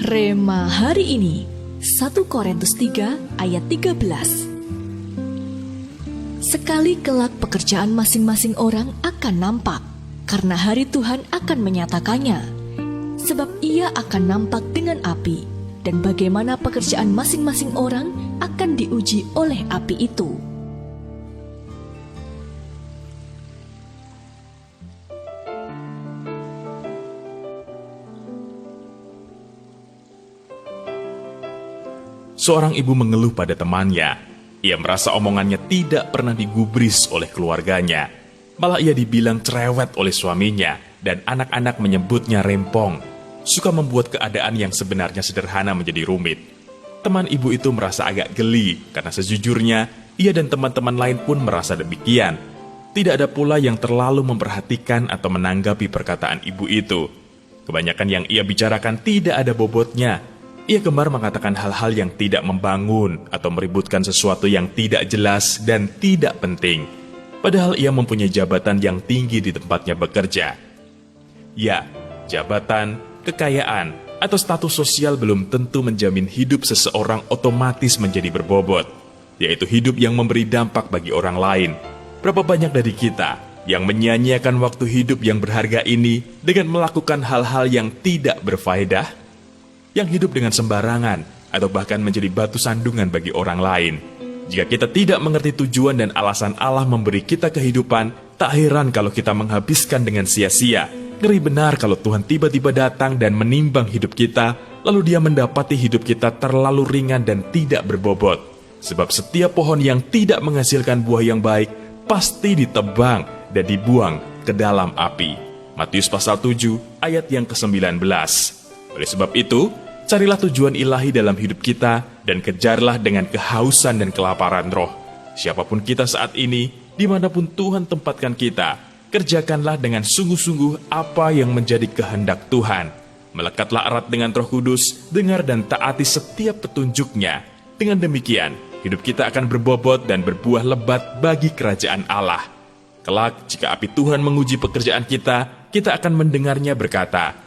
Rema hari ini 1 Korintus 3 ayat 13. Sekali kelak pekerjaan masing-masing orang akan nampak, karena hari Tuhan akan menyatakannya. Sebab ia akan nampak dengan api, dan bagaimana pekerjaan masing-masing orang akan diuji oleh api itu. Seorang ibu mengeluh pada temannya. Ia merasa omongannya tidak pernah digubris oleh keluarganya. Malah ia dibilang cerewet oleh suaminya, dan anak-anak menyebutnya rempong. Suka membuat keadaan yang sebenarnya sederhana menjadi rumit. Teman ibu itu merasa agak geli, karena sejujurnya ia dan teman-teman lain pun merasa demikian. Tidak ada pula yang terlalu memperhatikan atau menanggapi perkataan ibu itu. Kebanyakan yang ia bicarakan tidak ada bobotnya. Ia gemar mengatakan hal-hal yang tidak membangun atau meributkan sesuatu yang tidak jelas dan tidak penting. Padahal ia mempunyai jabatan yang tinggi di tempatnya bekerja. Ya, jabatan, kekayaan, atau status sosial belum tentu menjamin hidup seseorang otomatis menjadi berbobot, yaitu hidup yang memberi dampak bagi orang lain. Berapa banyak dari kita yang menyia-nyiakan waktu hidup yang berharga ini dengan melakukan hal-hal yang tidak berfaedah? Yang hidup dengan sembarangan, atau bahkan menjadi batu sandungan bagi orang lain. Jika kita tidak mengerti tujuan dan alasan Allah memberi kita kehidupan, tak heran kalau kita menghabiskan dengan sia-sia. Ngeri benar kalau Tuhan tiba-tiba datang dan menimbang hidup kita, lalu Dia mendapati hidup kita terlalu ringan dan tidak berbobot. Sebab setiap pohon yang tidak menghasilkan buah yang baik, pasti ditebang dan dibuang ke dalam api. Matius pasal 7 ayat yang ke-19. Oleh sebab itu, carilah tujuan ilahi dalam hidup kita dan kejarlah dengan kehausan dan kelaparan roh. Siapapun kita saat ini, dimanapun Tuhan tempatkan kita, kerjakanlah dengan sungguh-sungguh apa yang menjadi kehendak Tuhan. Melekatlah erat dengan Roh Kudus, dengar dan taati setiap petunjuknya. Dengan demikian, hidup kita akan berbobot dan berbuah lebat bagi kerajaan Allah. Kelak, jika api Tuhan menguji pekerjaan kita, kita akan mendengarnya berkata,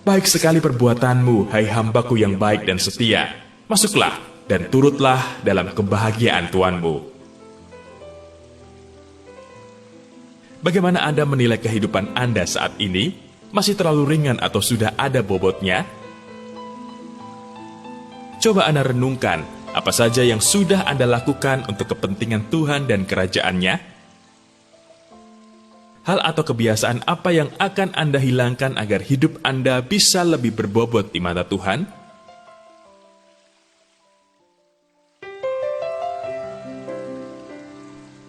"Baik sekali perbuatanmu, hai hambaku yang baik dan setia. Masuklah dan turutlah dalam kebahagiaan Tuanmu." Bagaimana Anda menilai kehidupan Anda saat ini? Masih terlalu ringan atau sudah ada bobotnya? Coba Anda renungkan, apa saja yang sudah Anda lakukan untuk kepentingan Tuhan dan kerajaan-Nya? Hal atau kebiasaan apa yang akan Anda hilangkan agar hidup Anda bisa lebih berbobot di mata Tuhan?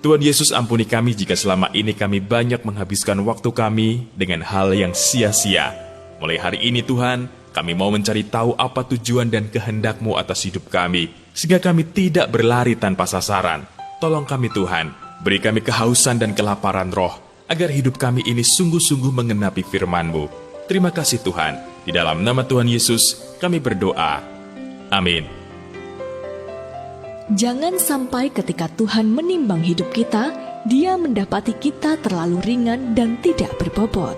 Tuhan Yesus, ampuni kami jika selama ini kami banyak menghabiskan waktu kami dengan hal yang sia-sia. Mulai hari ini Tuhan, kami mau mencari tahu apa tujuan dan kehendak-Mu atas hidup kami, sehingga kami tidak berlari tanpa sasaran. Tolong kami Tuhan, beri kami kehausan dan kelaparan roh, agar hidup kami ini sungguh-sungguh mengenapi firman-Mu. Terima kasih Tuhan. Di dalam nama Tuhan Yesus, kami berdoa. Amin. Jangan sampai ketika Tuhan menimbang hidup kita, Dia mendapati kita terlalu ringan dan tidak berbobot.